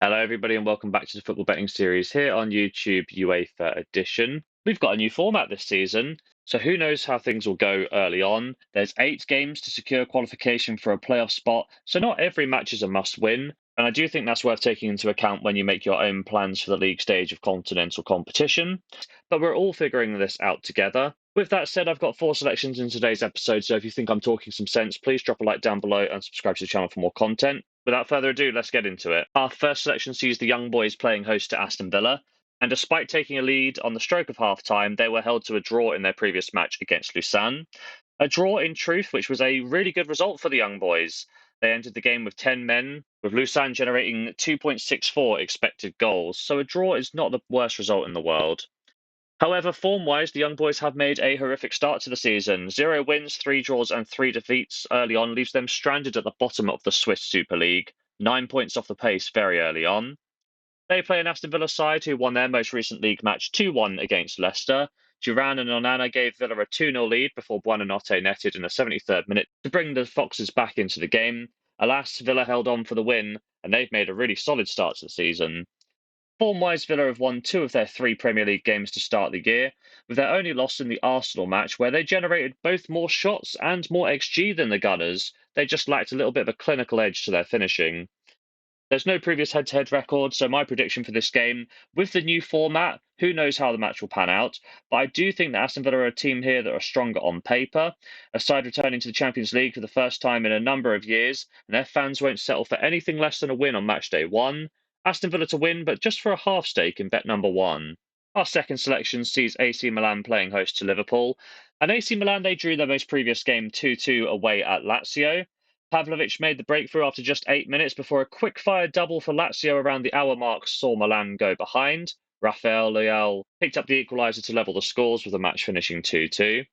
Hello, everybody, and welcome back to the football betting series here on YouTube UEFA Edition. We've got a new format this season, so who knows how things will go early on. There's 8 games to secure qualification for a playoff spot, so not every match is a must win. And I do think that's worth taking into account when you make your own plans for the league stage of continental competition. But we're all figuring this out together. With that said, I've got 4 selections in today's episode, so if you think I'm talking some sense, please drop a like down below and subscribe to the channel for more content. Without further ado, let's get into it. Our first selection sees the young boys playing host to Aston Villa, and despite taking a lead on the stroke of half-time, they were held to a draw in their previous match against Lausanne. A draw, in truth, which was a really good result for the young boys. They entered the game with 10 men, with Lausanne generating 2.64 expected goals, so a draw is not the worst result in the world. However, form-wise, the young boys have made a horrific start to the season. 0 wins, 3 draws and 3 defeats early on leaves them stranded at the bottom of the Swiss Super League, 9 points off the pace very early on. They play an Aston Villa side who won their most recent league match 2-1 against Leicester. Duran and Onana gave Villa a 2-0 lead before Buonanotte netted in the 73rd minute to bring the Foxes back into the game. Alas, Villa held on for the win, and they've made a really solid start to the season. Form-wise, Villa have won 2 of their 3 Premier League games to start the year, with their only loss in the Arsenal match, where they generated both more shots and more XG than the Gunners. They just lacked a little bit of a clinical edge to their finishing. There's no previous head-to-head record, so my prediction for this game, with the new format, who knows how the match will pan out, but I do think that Aston Villa are a team here that are stronger on paper, a side returning to the Champions League for the first time in a number of years, and their fans won't settle for anything less than a win on Matchday 1. Aston Villa to win, but just for a half stake in bet number 1. Our second selection sees AC Milan playing host to Liverpool, and AC Milan they drew their most previous game 2-2 away at Lazio. Pavlovic made the breakthrough after just 8 minutes before a quick-fire double for Lazio around the hour mark saw Milan go behind. Rafael Leal picked up the equaliser to level the scores with the match finishing 2-2.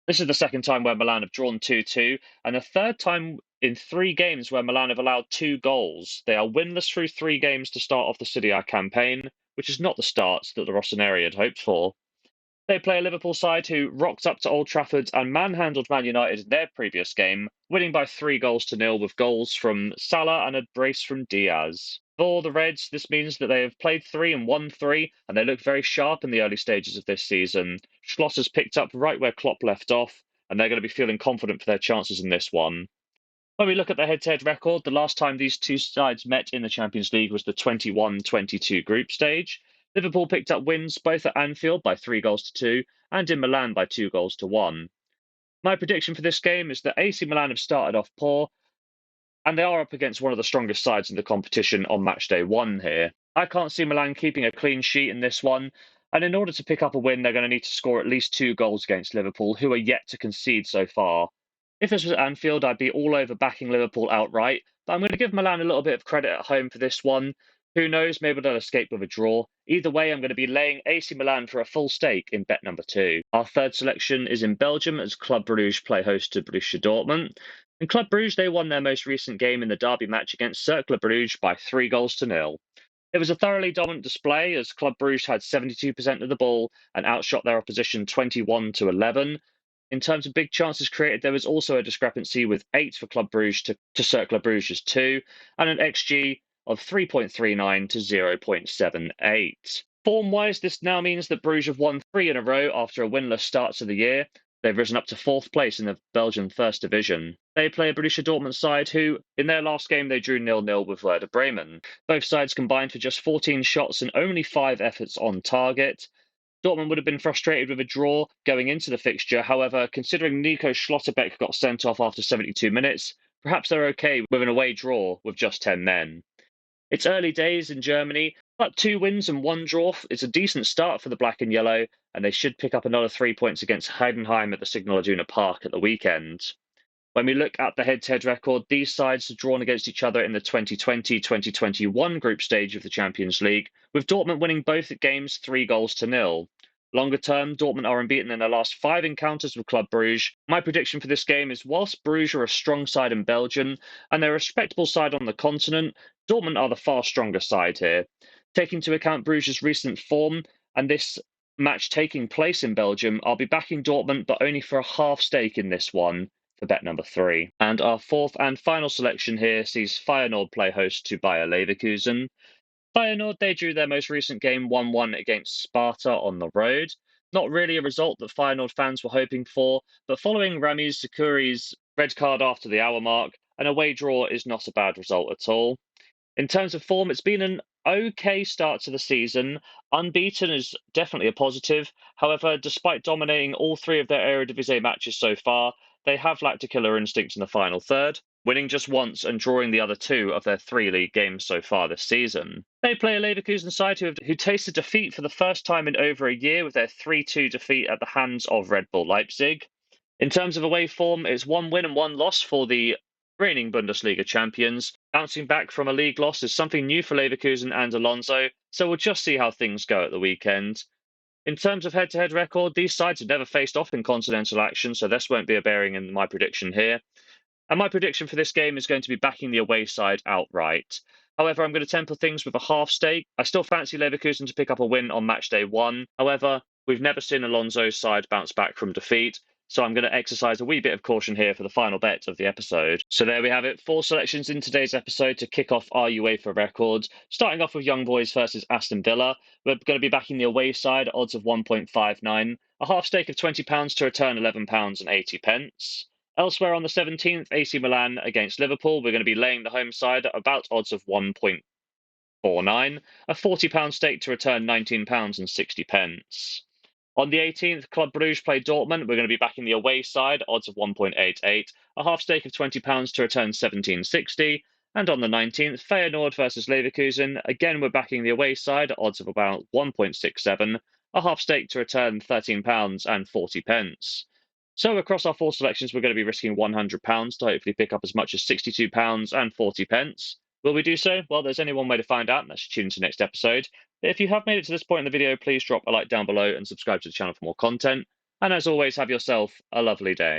This is the second time where Milan have drawn 2-2, and the third time in 3 games where Milan have allowed 2 goals. They are winless through 3 games to start off the Serie A campaign, which is not the start that the Rossoneri had hoped for. They play a Liverpool side who rocked up to Old Trafford and manhandled Man United in their previous game, winning by 3 goals to 0 with goals from Salah and a brace from Diaz. For the Reds, this means that they have played 3 and won 3, and they look very sharp in the early stages of this season. Schlotter's picked up right where Klopp left off, and they're going to be feeling confident for their chances in this one. When we look at the head-to-head record, the last time these two sides met in the Champions League was the 21-22 group stage. Liverpool picked up wins both at Anfield by 3 goals to 2 and in Milan by 2 goals to 1. My prediction for this game is that AC Milan have started off poor, and they are up against one of the strongest sides in the competition on Matchday 1 here. I can't see Milan keeping a clean sheet in this one, and in order to pick up a win, they're going to need to score at least 2 goals against Liverpool, who are yet to concede so far. If this was at Anfield, I'd be all over backing Liverpool outright, but I'm going to give Milan a little bit of credit at home for this one. Who knows, maybe they'll escape with a draw. Either way, I'm going to be laying AC Milan for a full stake in bet number 2. Our third selection is in Belgium as Club Brugge play host to Borussia Dortmund. In Club Brugge, they won their most recent game in the derby match against Cercle Brugge by 3 goals to 0. It was a thoroughly dominant display as Club Brugge had 72% of the ball and outshot their opposition 21-11. In terms of big chances created, there was also a discrepancy with 8 for Club Brugge to Cercle Bruges' 2 and an XG of 3.39 to 0.78. Form-wise, this now means that Bruges have won 3 in a row after a winless start to the year. They've risen up to 4th place in the Belgian First Division. They play a Borussia Dortmund side who, in their last game, they drew 0-0 with Werder Bremen. Both sides combined for just 14 shots and only 5 efforts on target. Dortmund would have been frustrated with a draw going into the fixture. However, considering Nico Schlotterbeck got sent off after 72 minutes, perhaps they're okay with an away draw with just 10 men. It's early days in Germany, but 2 wins and 1 draw is a decent start for the black and yellow, and they should pick up another 3 points against Heidenheim at the Signal Iduna Park at the weekend. When we look at the head-to-head record, these sides have drawn against each other in the 2020-2021 group stage of the Champions League, with Dortmund winning both games 3 goals to 0. Longer term, Dortmund are unbeaten in their last 5 encounters with Club Brugge. My prediction for this game is whilst Bruges are a strong side in Belgium and they're a respectable side on the continent, Dortmund are the far stronger side here. Taking into account Bruges' recent form and this match taking place in Belgium, I'll be backing Dortmund, but only for a half stake in this one for bet number 3. And our fourth and final selection here sees Feyenoord play host to Bayer Leverkusen. Feyenoord, they drew their most recent game 1-1 against Sparta on the road. Not really a result that Feyenoord fans were hoping for, but following Rami Sakuri's red card after the hour mark, an away draw is not a bad result at all. In terms of form, it's been an okay start to the season. Unbeaten is definitely a positive. However, despite dominating all three of their Eredivisie matches so far, they have lacked a killer instinct in the final third, winning just once and drawing the other two of their three league games so far this season. They play a Leverkusen side who tasted defeat for the first time in over a year with their 3-2 defeat at the hands of Red Bull Leipzig. In terms of away form, it's one win and one loss for the reigning Bundesliga champions. Bouncing back from a league loss is something new for Leverkusen and Alonso, so we'll just see how things go at the weekend. In terms of head-to-head record, these sides have never faced off in continental action, so this won't be a bearing in my prediction here. And my prediction for this game is going to be backing the away side outright. However, I'm going to temper things with a half stake. I still fancy Leverkusen to pick up a win on Matchday 1. However, we've never seen Alonso's side bounce back from defeat, so I'm going to exercise a wee bit of caution here for the final bet of the episode. So there we have it, 4 selections in today's episode to kick off our UEFA records. Starting off with Young Boys versus Aston Villa. We're going to be backing the away side, odds of 1.59. A half stake of £20 to return £11.80. Elsewhere on the 17th, AC Milan against Liverpool. We're going to be laying the home side at about odds of 1.49. A £40 stake to return £19.60. On the 18th, Club Brugge play Dortmund. We're going to be backing the away side, odds of 1.88. A half stake of £20 to return £17.60. And on the 19th, Feyenoord versus Leverkusen. Again, we're backing the away side, odds of about 1.67. A half stake to return £13.40. So across our 4 selections, we're going to be risking £100 to hopefully pick up as much as £62.40. Will we do so? Well, there's only one way to find out, and that's to tune into next episode. If you have made it to this point in the video, please drop a like down below and subscribe to the channel for more content. And as always, have yourself a lovely day.